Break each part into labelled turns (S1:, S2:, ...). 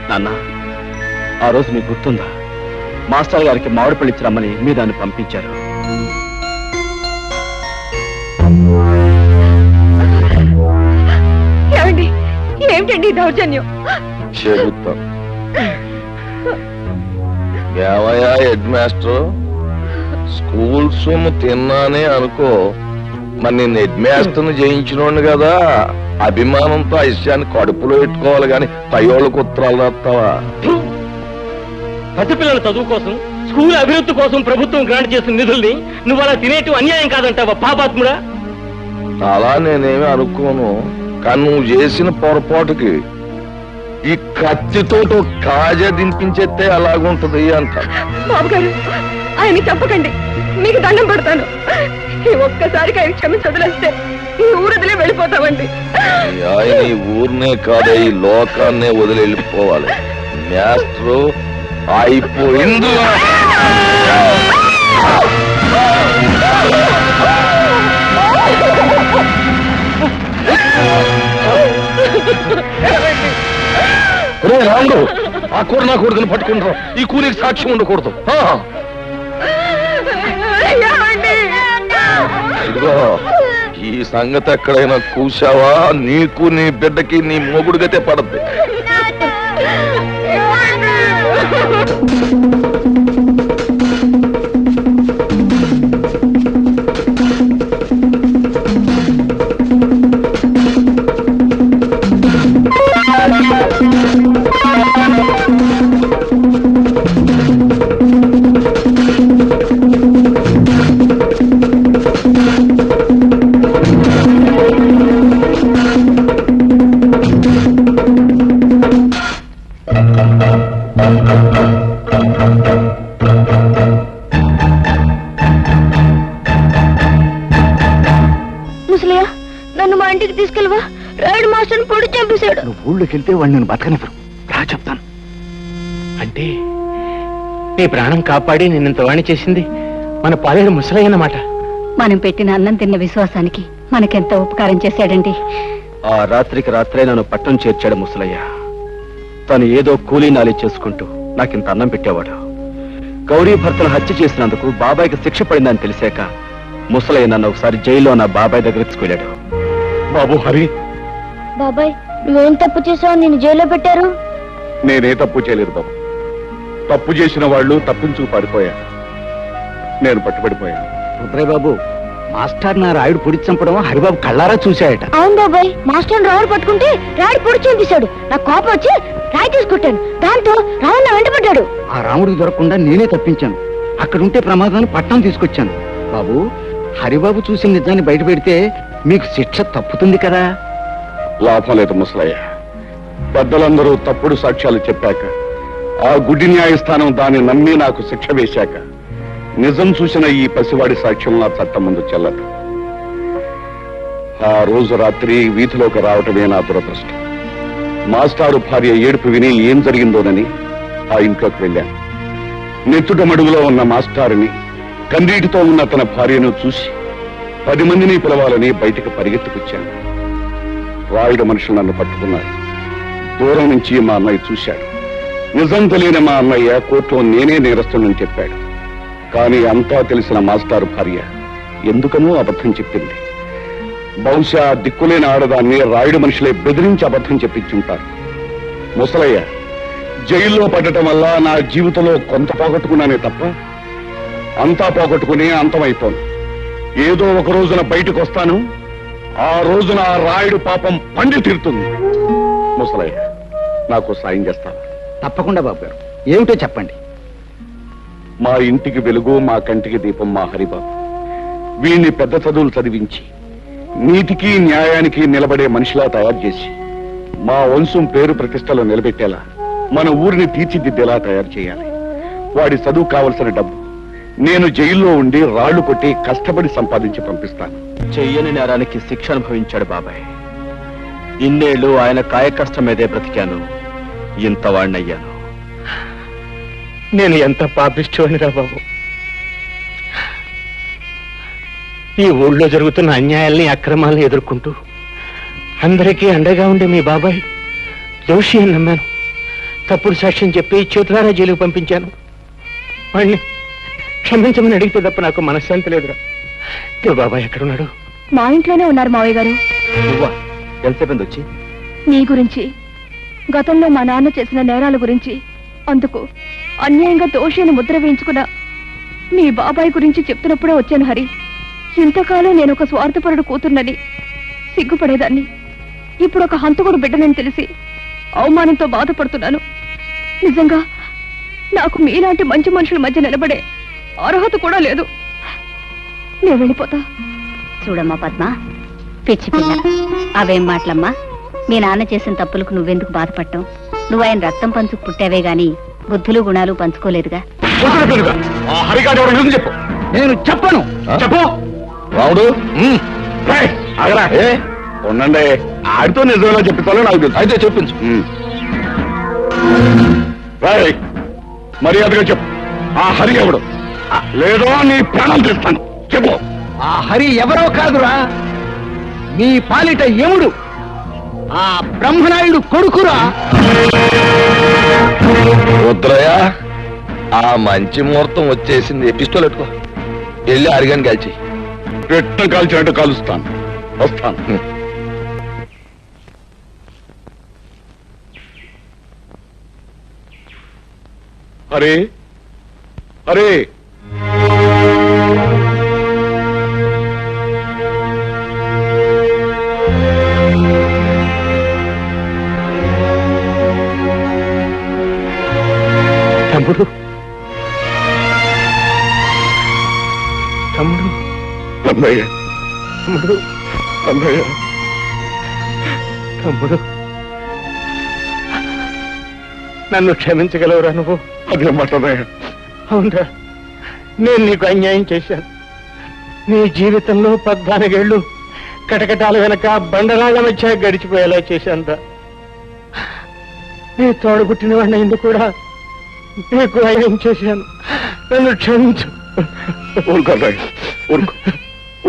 S1: నాన్న, ఆ రోజు మీకు గుర్తుందా? మాస్టర్ గారికి మామిడి పళ్ళు ఇచ్చి రమ్మని మీ దాన్ని పంపించారు.
S2: ఏమిటండి దౌర్జన్యం?
S3: చెబుతాం. ఏమయ్యా హెడ్ మాస్టర్, స్కూల్ సొమ్ము తిన్నానే అనుకో, మరి నేను హెడ్ మాస్టర్ని జయించినోండి కదా, అభిమానంతో ఆ విషయాన్ని కడుపులో పెట్టుకోవాలి గాని పయ్యోళ్ళకు ఉత్తరాలు రాస్తావా?
S4: పసిపిల్లల చదువు కోసం, స్కూల్ అభివృద్ధి కోసం ప్రభుత్వం గ్రాంట్ చేసిన నిధుల్ని నువ్వు అలా తినేటి అన్యాయం కాదంటావా పాపాత్ముడా?
S3: అలా నేనేమి అనుకోను, కానీ నువ్వు చేసిన పొరపాటుకి ఈ కత్తితో కాజా దింపించేస్తే అలాగుంటది అంట.
S2: బాబు గారు, ఆయన చంపకండి, మీకు దండం పెడతాను. ఈ ఒక్కసారికి ఆయన క్షమించి వదిలేస్తే ఈ ఊరదిలే వెళ్ళిపోతామండి.
S3: ఆయన ఈ ఊరినే కాదు, ఈ లోకాన్నే వదిలి వెళ్ళిపోవాలి. మాస్టరు అయిపోయింది. రాముడు, ఆ కూర నా కొడుకుని పట్టుకుంటారు. ఈ కూలికి సాక్ష్యం ఉండకూడదు. ఇదిగో, ఈ సంగతి ఎక్కడైనా కూసావా నీకు నీ బిడ్డకి నీ మొగుడు గతే పడద్ది.
S2: ముసలయ్య, నన్ను మా ఇంటికి తీసుకెళ్ళవా? రాయుడు మాస్టర్ పొడి చంపేశాడు.
S1: నువ్వు ఊళ్ళోకి వెళ్తే వాడిని నేను బతకనివ్వరు. రా చెప్తాను.
S4: అంటే నీ ప్రాణం కాపాడి నిన్నంత వాణి చేసింది మన పాలేరు ముసలయ్య అన్నమాట.
S2: మనం పెట్టిన అన్నం తిన్న విశ్వాసానికి మనకెంత ఉపకారం చేశాడండి.
S1: ఆ రాత్రికి రాత్రే నన్ను పట్టం చేర్చాడు ముసలయ్య. తను ఏదో కూలీ నాలి చేసుకుంటూ నాకింత అన్నం పెట్టేవాడు. గౌరీ భర్తను హత్య చేసినందుకు బాబాయ్కి శిక్ష పడిందని తెలిసాక ముసలయ్య నన్ను ఒకసారి జైల్లో నా బాబాయ్ దగ్గర తీసుకెళ్ళాడు.
S3: బాబు హరి,
S2: బాబాయ్, నువ్వేం తప్పు చేసావు? నేను జైల్లో పెట్టారు.
S3: నేనే తప్పు చేయలేదు బాబు. తప్పు చేసిన వాళ్ళు తప్పించుకు పారిపోయారు. నేను పట్టుబడిపోయాను.
S1: రుద్రయ్య బాబు, మాస్టర్ నా రాయుడు పొడి చంపడం హరిబాబు కళ్ళారా చూశాయట.
S2: అవును బాబాయ్, మాస్టర్ రావుడు పట్టుకుంటే రాయుడు పొడి చంపేశాడు. నాకు కోపం వచ్చి రాయి తీసుకుంటాను. దాంతో రావుడు నా వెంటబడ్డాడు.
S1: ఆ రాముడికి దొరకకుండా నేనే తప్పించాను. అక్కడుంటే ప్రమాదాన్ని పట్టణం తీసుకొచ్చాను. బాబు, హరిబాబు చూసిన నిజాన్ని బయట పెడితే మీకు శిక్ష తప్పుతుంది కదా.
S3: లాభం లేదు ముసలయ్య. పెద్దలందరూ తప్పుడు సాక్ష్యాలు చెప్పాక, ఆ గుడ్డి న్యాయస్థానం దాన్ని నమ్మి నాకు శిక్ష వేశాక, నిజం చూసిన ఈ పసివాడి సాక్ష్యం నా చట్టం ముందు చెల్లదు. ఆ రోజు రాత్రి వీధిలోకి రావటమే నా దురదృష్టం. మాస్టారు భార్య ఏడుపు విని ఏం జరిగిందోనని ఆ ఇంట్లోకి వెళ్ళాను. నెత్తుట మడుగులో ఉన్న మాస్టారుని, కన్నీటితో ఉన్న తన భార్యను చూసి 10 మందిని పిలవాలని బయటికి పరిగెత్తుకొచ్చాను. రాయుడు మనుషులు నన్ను పట్టుకున్నారు. దూరం నుంచి మా అన్నయ్య చూశాడు. నిజం తెలియని మా అన్నయ్య కోర్టులో నేనే నేరస్తుని చెప్పాడు. కానీ అంతా తెలిసిన మాస్టారు భార్య ఎందుకనో అబద్ధం చెప్పింది. బహుశా దిక్కులేని ఆడదాన్ని రాయుడు మనుషులే బెదిరించి అబద్ధం చెప్పించుంటారు. ముసలయ్య, జైల్లో పడటం వల్ల నా జీవితంలో కొంత పోగొట్టుకున్నానే తప్ప అంతా పోగొట్టుకుని అంతమైపోను. ఏదో ఒక రోజున బయటకు వస్తాను. ఆ రోజున ఆ రాయుడు పాపం పండి తీరుతుంది. ముసలయ్య, నాకు సాయం చేస్తావా?
S1: తప్పకుండా బాబు గారు. ఏమిటో చెప్పండి.
S3: మా ఇంటికి వెలుగు, మా కంటికి దీపం మా హరిబాబు. వీణ్ణి పెద్ద చదువులు చదివించి నీతికి న్యాయానికి నిలబడే మనిషిలా తయారు చేసి మా వంశం పేరు ప్రతిష్టలో నిలబెట్టేలా మన ఊరిని తీర్చిదిద్దేలా తయారు చేయాలి. వాడి చదువు కావలసిన డబ్బు నేను జైల్లో ఉండి రాళ్లు కొట్టి కష్టపడి సంపాదించి పంపిస్తాను.
S1: చెయ్యని నేరానికి శిక్ష అనుభవించాడు బాబాయ్. ఇన్నేళ్లు ఆయన కాయ కష్టం మీదే బ్రతికాను. ఇంత వాణ్ణయ్యాను.
S4: నేను ఎంత పాపిష్టోనిరా బాబు. ఈ ఊళ్ళో జరుగుతున్న అన్యాయాల్ని, అక్రమాల్ని ఎదుర్కొంటూ అందరికీ అండగా ఉండే మీ బాబాయ్ దోషి అని నమ్మాను. తప్పుడు సాక్ష్యం చెప్పి చేతులారా జైలుకు పంపించాను. వాడిని క్షమించమని అడిగితే తప్ప నాకు మనశ్శాంతి లేదురా. ఇప్పుడు బాబాయ్ ఎక్కడున్నాడు?
S2: మా ఇంట్లోనే ఉన్నారు మావయ్య గారు.
S1: నువ్వా? ఎంతసేపు వచ్చి?
S2: నీ గురించి, గతంలో మా నాన్న చేసిన నేరాల గురించి, అందుకు అన్యాయంగా దోషిని ముద్ర వేయించుకున్న మీ బాబాయ్ గురించి చెప్తున్నప్పుడే వచ్చాను హరి. ఇంతకాలం నేను ఒక స్వార్థపరుడు కూతుర్నని సిగ్గుపడేదాన్ని. ఇప్పుడు ఒక హంతకుడు బిడ్డనని తెలిసి అవమానంతో బాధపడుతున్నాను. నిజంగా నాకు మీలాంటి మంచి మనుషుల మధ్య నిలబడే అర్హత కూడా లేదు. నేను వెళ్ళిపోతా.
S5: చూడమ్మా పద్మ, పిచ్చి పిల్ల, అవేం మాటలమ్మా. మీ నాన్న చేసిన తప్పులకు నువ్వెందుకు బాధపడటం? నువ్వు ఆయన రక్తం పంచుకు పుట్టావే గాని బుద్ధులు గుణాలు పంచుకోలేదుగా.
S3: చెప్పు.
S1: నేను చెప్పను.
S3: చెప్పు రావుడు. ఉండండి, ఆడితో నిజమేలా చెప్తాలో నాకు తెలుసు. అయితే చెప్పించు. మర్యాదగా చెప్పు, ఆ హరి ఎవడు? లేదో నీ ప్రాణం తెస్తాను. చెప్పు.
S1: ఆ హరి ఎవరో కాదురా, మీ పాలిట యముడు, ఆ బ్రహ్మనాయుడు కొడుకురా.
S6: రుద్రయ్య, ఆ మంచి ముహూర్తం వచ్చేసింది. పిస్తోల్ పెట్టుకో, వెళ్ళి అరిగాని కాల్చి.
S3: పెట్ట కాల్చినట్టు కాలుస్తాను. వస్తాను. హరే హరే,
S4: తమ్ముడు, తమ్ముడు,
S3: అన్నయ్య,
S4: తమ్ముడు,
S3: అన్నయ్య,
S4: తమ్ముడు, నన్ను క్షమించగలవురా నువ్వు?
S3: అదే మాట అన్నయ్య.
S4: అవునరా, నేను నీకు అన్యాయం చేశాను. నీ జీవితంలో 14 ఏళ్ళు కటకటాల వెనక బండరాళ్ల మధ్య గడిచిపోయేలా చేశానురా. నీ తోడుగుట్టిన వాడిని ఎందుకు కూడా నీకు అన్యాయం చేశాను. నన్ను క్షమించు.
S3: ఊరుకో అన్నయ్య, ఊరుకో,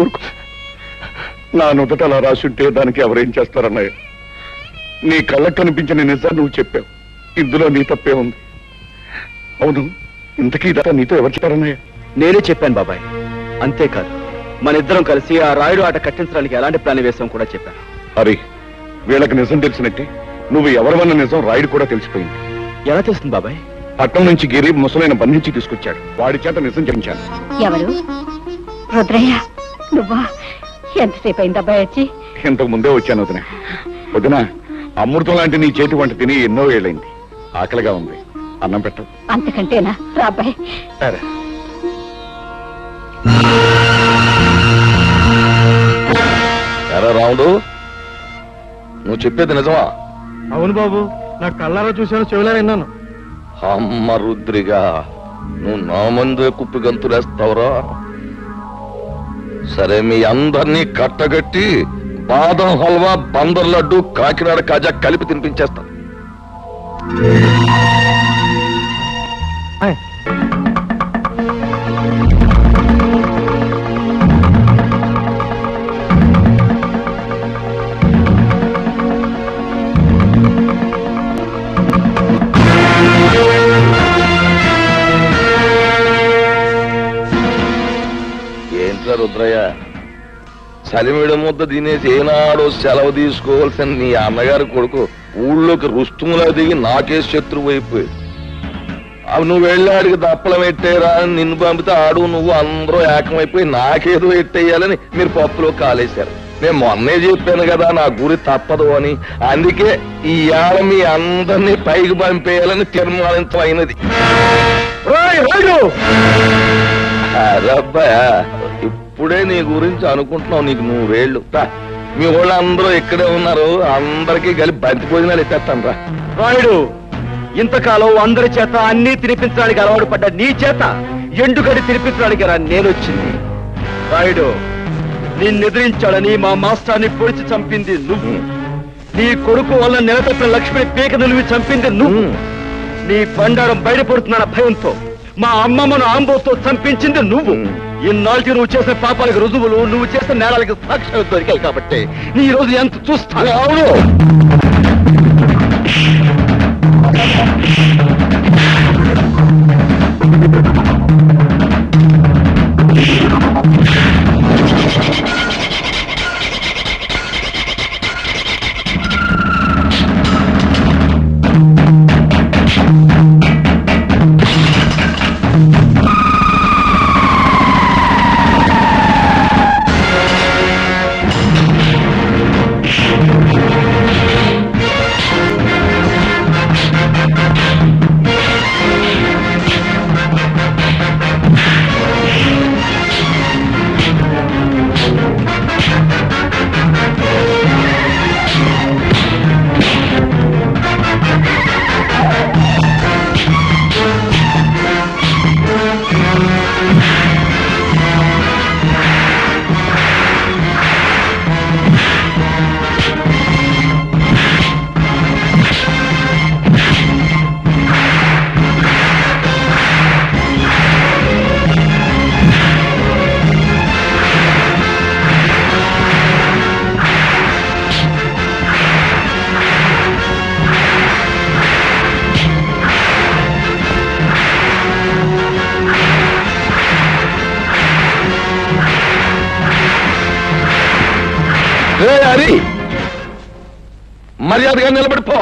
S3: ఊరుకో. నా నుదుట అలా రాసుంటే దానికి ఎవరేం చేస్తారన్నయ్య? నీ కళ్ళకు కనిపించిన నిజాన్ని నువ్వు చెప్పావు. ఇందులో నీ తప్పే ఉంది. అవును, ఇంతకీ ఇదంతా నీతో ఎవరు చెప్పారన్నయ్య?
S1: నేనే చెప్పాను బాబాయ్. అంతేకాదు, మన ఇద్దరం కలిసి ఆ రాయుడు ఆట కట్టించడానికి ఎలాంటి ప్లాన్ వేసాం కూడా చెప్పాను.
S3: హరి, వీళ్ళకి నిజం తెలిసినట్టే నువ్వు ఎవరివన్న నిజం రాయుడు కూడా తెలిసిపోయింది.
S1: ఎలా తెలుస్తుంది బాబాయ్?
S3: పట్టణం నుంచి గిరి ముసలైన బంధించి తీసుకొచ్చాడు. వాడి చేత నిజం చెప్పించాను.
S5: ఎవరు? రుద్రయ్య నువ్వా? ఎంతసేపు అయిందబ్బా వచ్చి?
S3: ఇంతకు ముందే వచ్చాను వదిన. వదిన, అమృతం లాంటి నీ చేతి వంట తిని ఎన్నో ఏళ్ళైంది. ఆకలిగా ఉంది, అన్నం పెట్టు.
S5: అంతకంటేనా? రాబాయ్.
S3: సరే.
S6: ఎరా రాముడు, నువ్వు చెప్పేది నిజమా?
S4: అవును బాబు, నా కళ్ళారా చూశాను, చెవులా విన్నాను.
S6: అమ్మ రుద్రిగా, నువ్వు నా ముందే కుప్పి గంతులేస్తావురా? సరే, మీ అందరినీ కట్టగట్టి బాదం హల్వా, బందర్ లడ్డు, కాకినాడ కాజా కలిపి తినిపించేస్తా. ఏంట్రా రుద్రయ్య, సలిమిడి ముద్ద తినేసి ఏనాడు సెలవు తీసుకోవాల్సిన నీ అన్నగారి కొడుకు ఊళ్ళోకి రుస్తుములా దిగి నాకే శత్రువు అయిపోయి. అవి నువ్వు వెళ్ళాడికి దప్పలం ఎట్టేరా అని నిన్ను పంపితే ఆడు నువ్వు అందరూ ఏకమైపోయి నాకేదో ఎట్టేయాలని మీరు పప్పులో కాలేశారు. నేను మొన్నే చెప్పాను కదా నా గురి తప్పదు అని. అందుకే ఈ ఏళ మీ అందరినీ పైకి పంపేయాలని తీర్మానించమైనది. అరబ్బాయా, ఇప్పుడే నీ గురించి అనుకుంటున్నావు. నీకు 100 ఏళ్ళు. మీ వాళ్ళు అందరూ ఇక్కడే ఉన్నారు, అందరికీ కలిపి బంతి భోజనాలు ఎత్తేస్తాను రా.
S1: రాయుడు, ఇంతకాలం అందరి చేత అన్ని తినిపించడానికి అలవాటు పడ్డ నీ చేత ఎండుగడి తినిపించడానికి రా నేనొచ్చింది. రాయుడు, నిన్నెదిరించాడని మా మాస్టర్ని పొడిచి చంపింది నువ్వు. నీ కొడుకు వల్ల నిలతప్పిన లక్ష్మిని పీక నిలివి చంపింది నువ్వు. నీ బండారం బయటపడుతున్న భయంతో మా అమ్మమ్మను ఆంబోతో చంపించింది నువ్వు. ఇన్నాళ్ళకి నువ్వు చేసిన పాపాలకు రుజువులు, నువ్వు చేసిన నేరాలకి సాక్ష్యాలు దొరికాయి కాబట్టి నీ రోజు ఎంత చూస్తాను.
S3: అవును,
S6: హరి మర్యాదగా నిలబడిపో,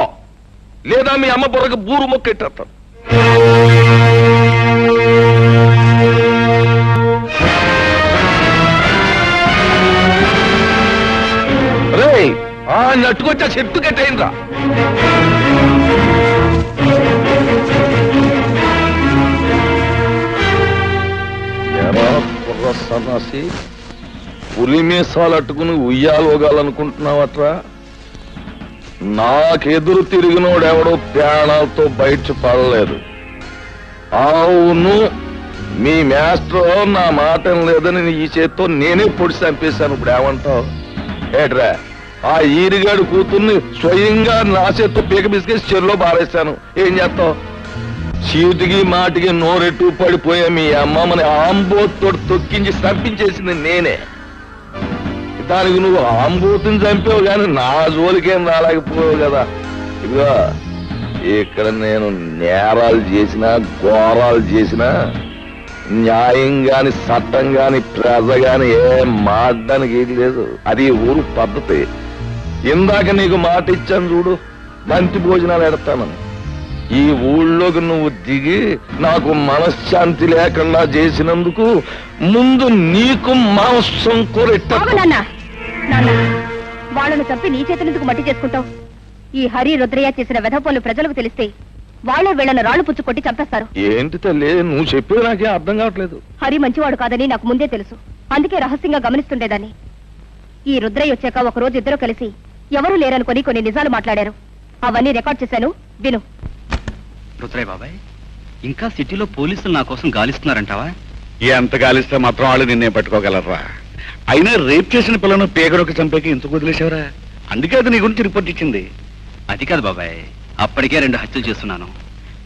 S6: లేదా మీ అమ్మ బుర్రకు బూరు మొక్కెట్టేస్తాను. రే నట్టుకొచ్చా చెట్టు కట్టేయండిరా. ఎరా బుర్ర సన్నాసి, పులి మీసాలు అట్టుకుని ఉయ్యాలోగాలనుకుంటున్నావట్రా? నాకెదురు తిరిగినోడెవడో ప్రాణాలతో బయట పడలేదు. అవును, మీ మాస్టర్ నా మాట లేదని ఈ చేత్తో నేనే పొడి చంపేశాను. ఇప్పుడు ఏమంటావు? ఏట్రా, ఆ ఈరిగాడు కూతుర్ని స్వయంగా నా చేత్తో పీక బిసికేసి చెరులో బారేశాను. ఏం చేస్తావు? చీటికి మాటికి నోరెట్టు పడిపోయా మీ అమ్మమ్మని ఆంబోతో తొక్కించి చంపించేసింది నేనే. దానికి నువ్వు ఆంబోతుని చంపావు కానీ నా జోలికేం రాలేకపోయావు కదా. ఇదిగో, ఇక్కడ నేను నేరాలు చేసినా ఘోరాలు చేసినా న్యాయం గాని చట్టం గాని ప్రజ గాని ఏం మాట్లాడడానికి ఏది లేదు. అది ఊరు పద్ధతి. ఇందాక నీకు మాట ఇచ్చాను చూడు, బంతి భోజనాలు ఎడతానని. ఈ ఊళ్ళోకి నువ్వు దిగి నాకు మనశ్శాంతి లేకుండా చేసినందుకు ముందు నీకు మాంసం కూరెట్ట.
S2: వాళ్ళను చంపి నీ చేతులెందుకు మట్టి చేసుకుంటావు? ఈ హరి రుద్రయ్య చేసిన వెధపోలు ప్రజలకు తెలిస్తే వాళ్ళే వీళ్ళను రాళ్లు పుచ్చు కొట్టి చంపేస్తారు.
S6: ఏంటి తల్లి నువ్వు చెప్పేది నాకే అర్థం కావట్లేదు.
S2: హరి మంచివాడు కాదని నాకు ముందే తెలుసు. అందుకే రహస్యంగా గమనిస్తుండేదాన్ని. ఈ రుద్రయ్య వచ్చాక ఒక రోజు ఇద్దరు కలిసి ఎవరూ లేరనుకొని కొన్ని నిజాలు మాట్లాడారు. అవన్నీ రికార్డ్ చేశాను, విను.
S1: రుద్రయ్య బాబాయ్, ఇంకా సిటీలో పోలీసులు నా కోసం గాలిస్తున్నారంటావా?
S3: ఎంత గాలిస్తే మాత్రం వాళ్ళు నిన్నే పట్టుకోగలరా? అయినా రేప్ చేసిన పిల్లను పేగడొక చంపేకి ఎందుకు వదిలేశావరా? అందుకే అది నీ గురించి రిపోర్ట్ ఇచ్చింది.
S1: అది కాదు బాబాయ్, అప్పటికే 2 హత్యలు చేస్తున్నాను.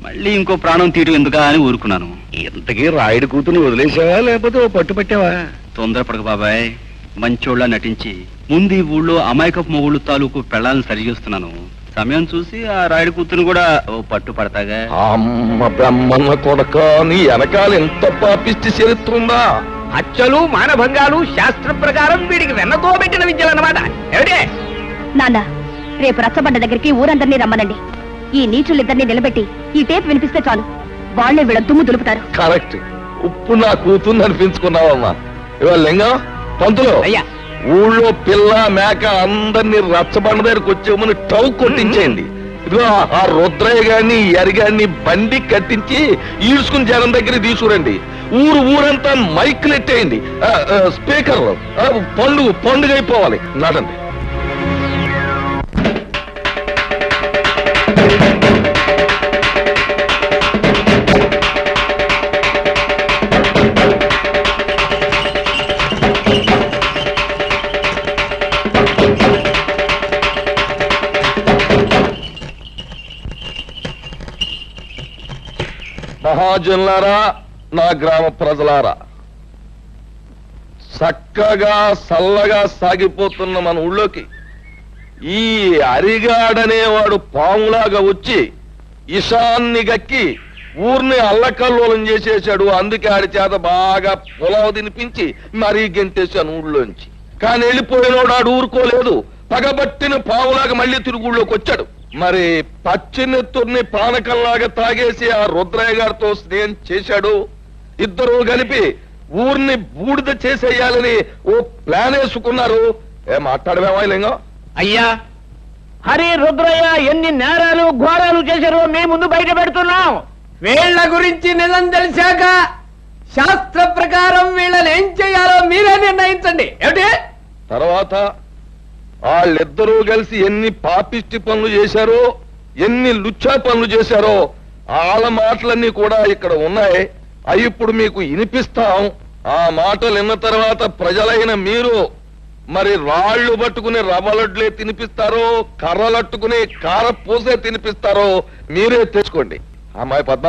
S1: మళ్ళీ ఇంకో ప్రాణం తీయడం ఎందుకా అని ఊరుకున్నాను.
S3: ఇంతకీ రాయుడు కూతుని వదిలేసావా లేకపోతే ఓ పట్టు పట్టావా?
S1: తొందరపడక బాబాయ్, మంచోళ్ళ నటించి ముందు ఈ ఊళ్ళో అమాయకపు మొగుళ్ళు తాలూకు పెళ్ళాలను సరిచేస్తున్నాను. సమయం చూసి ఆ రాయుడు కూతురు కూడా ఓ పట్టు పడతాగా.
S6: అమ్మ బ్రహ్మన్న కొడక, నీ వెనకాల ఎంత పాపిష్టి చరిత్రుందా?
S4: హత్యలు మానభంగాలు శాస్త్ర ప్రకారం వీడికి వెన్నతో పెట్టిన విద్యలన్నమాట. ఏమిటే
S2: నాన్న, రేపు రచ్చబండ దగ్గరికి ఊరందరినీ రమ్మనండి. ఈ నీచులిద్దరినీ నిలబెట్టి ఈ టేప్ వినిపిస్తే చాలు, వాళ్లే వీళ్ళ దుమ్ము దులుపుతారు.
S6: కరెక్ట్. ఉప్పు నా కూతుర్ని అనిపించుకున్నావమ్మా. ఇవాళ లింగం పంతులు,
S4: అయ్యా,
S6: ఊళ్ళో పిల్ల మేక అందరినీ రచ్చబండ దగ్గరకు వచ్చేమని టౌ కొట్టించేయండి. ఇదిగో ఆ రుద్రయ్య గారిని ఎరిగాన్ని బండి కట్టించి ఈడ్చుకుని జనం దగ్గర తీసుకురండి. ఊరంతా మైకులు ఎట్టేయండి, స్పీకర్లు. పండుగ అయిపోవాలి. నడండి. మహాజనులారా, నా గ్రామ ప్రజలారా, చక్కగా చల్లగా సాగిపోతున్న మన ఊళ్ళోకి ఈ అరిగాడనేవాడు పాములాగా వచ్చి ఇషాన్ని గక్కి ఊరిని అల్లకల్లోలం చేసేశాడు. అందుకే ఆడి చేత బాగా పొలావు తినిపించి మరీ గెంటేశాను ఊళ్ళోంచి. కానీ వెళ్ళిపోయినోడు ఆడు ఊరుకోలేదు. పగబట్టిన పావులాగా మళ్ళీ తిరుగుళ్ళోకి వచ్చాడు. మరి పచ్చినెత్తుర్ని పానకంలాగా తాగేసి ఆ రుద్రయ్య గారితో స్నేహం చేశాడు. ఇద్దరు కలిపి ఊరిని బూడిద చేసేయాలని ఓ ప్లాన్ వేసుకున్నారు. మాట్లాడమేమో లింగం?
S4: అయ్యా, హరి రుద్రయ్య ఎన్ని నేరాలు ఘోరాలు చేశారో మీ ముందు బయట పెడుతున్నాం. వీళ్ళ గురించి నిజం తెలిసాక శాస్త్ర ప్రకారం వీళ్ళని ఏం చేయాలో మీరే నిర్ణయించండి. ఏమిటి?
S6: తర్వాత వాళ్ళిద్దరూ కలిసి ఎన్ని పాపిష్టి పనులు చేశారో, ఎన్ని లుచ్చా పనులు చేశారో వాళ్ళ మాటలన్నీ కూడా ఇక్కడ ఉన్నాయి. అవి ఇప్పుడు మీకు వినిపిస్తాం. ఆ మాటలు విన్న తర్వాత ప్రజలైన మీరు మరి రాళ్లు పట్టుకుని రవ్వలడ్లే తినిపిస్తారో, కర్రలట్టుకుని కారపూసే తినిపిస్తారో మీరే తెచ్చుకోండి. అమ్మాయి పద్మ,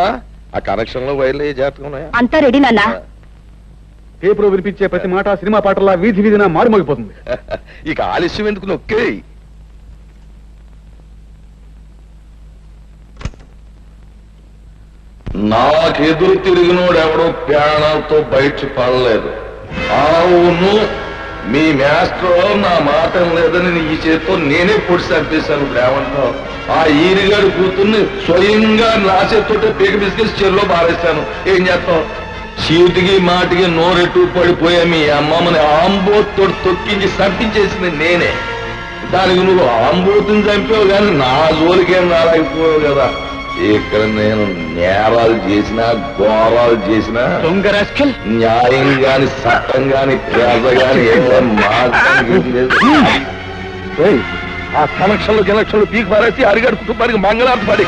S6: ఆ కనెక్షన్ లో వైర్లు జాగ్రత్తగా ఉన్నాయా?
S5: అంతా రెడీ నాన్న.
S1: పేపర్ వినిపించే ప్రతి మాట సినిమా పాటలా వీధి వీధిన మారుమోగిపోతుంది.
S6: ఇక ఆలస్యం ఎందుకు, నొక్కే. నాకెదురు తిరిగినోడు ఎవడో ప్రాణాలతో బయట పడలేదు. అవును, మీ మాస్టర్ నా మాట లేదని ఈ చేతితో నేనే పొడి చంపేశాను. ఇప్పుడు ఏమంటావు? ఆ ఈరిగాడి కూతుర్ని స్వయంగా నా చేతితోటే పీక బిస్కెట్స్ చెరులో పారేశాను. ఏం చేస్తావు? చీటికి మాటికి నోరెట్టు పడిపోయా మీ అమ్మమ్మని ఆంబోతో తొక్కించి చంపించేసింది నేనే. దానికి నువ్వు ఆంబోతుని చంపావు కానీ నా జోలికేం రాలేకపోయావు కదా. ఇక్కడ నేను నేరాలు చేసినా, ఘోరాలు చేసినా, న్యాయం గాని చట్టం గాని పేద గాని ఆ కనెక్షన్లు కనెక్షన్లు పీకి పారేసి అరిగాడు కుటుంబానికి మంగళార్థం పడి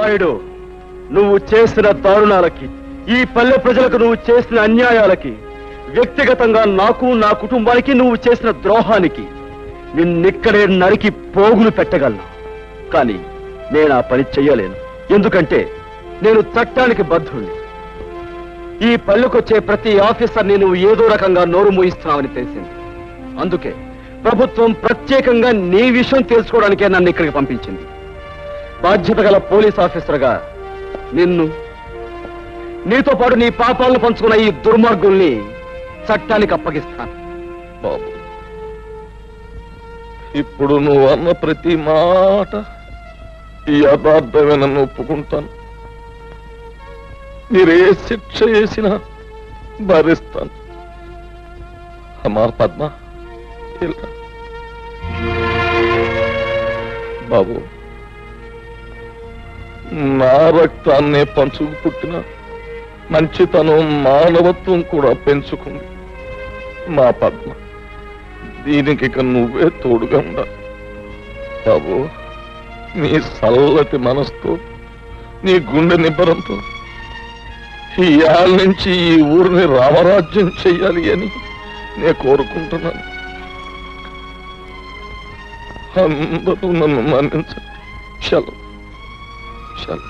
S1: నాయుడు, నువ్వు చేసిన దారుణాలకి, ఈ పల్లె ప్రజలకు నువ్వు చేసిన అన్యాయాలకి, వ్యక్తిగతంగా నాకు నా కుటుంబానికి నువ్వు చేసిన ద్రోహానికి నిన్నిక్కడే నరికి పోగులు పెట్టగలను. కానీ నేను ఆ పని చెయ్యలేను. ఎందుకంటే నేను చట్టానికి బద్ధుణ్ణి. ఈ పల్లెకొచ్చే ప్రతి ఆఫీసర్ని నువ్వు ఏదో రకంగా నోరు మూయిస్తున్నావని తెలిసింది. అందుకే ప్రభుత్వం ప్రత్యేకంగా నీ విషయం తెలుసుకోవడానికే నన్ను ఇక్కడికి పంపించింది. బాధ్యత గల పోలీస్ ఆఫీసర్గా నిన్ను, నీతో పాటు నీ పాపాలను పంచుకున్న ఈ దుర్మార్గుల్ని చట్టానికి అప్పగిస్తాను.
S6: బాబు, ఇప్పుడు నువ్వు అన్న ప్రతి మాట యథార్థమేనని ఒప్పుకుంటాను. మీరే శిక్ష చేసినా భరిస్తాను. అమ్మా పద్మ, ఇలా బాబు, నా రక్తాన్నే పంచుకు పుట్టిన మంచితనం, మానవత్వం కూడా పెంచుకుంది మా పద్మ. దీనికి ఇక నువ్వే తోడుగా ఉండాలి బాబు. నీ చల్లటి మనసుతో, నీ గుండె నిబ్బరంతో ఈ ఏళ్ళ నుంచి ఈ ఊరిని రామరాజ్యం చెయ్యాలి అని నేను కోరుకుంటున్నాను. అందరూ నన్ను మన్నించండి. చలో చలో.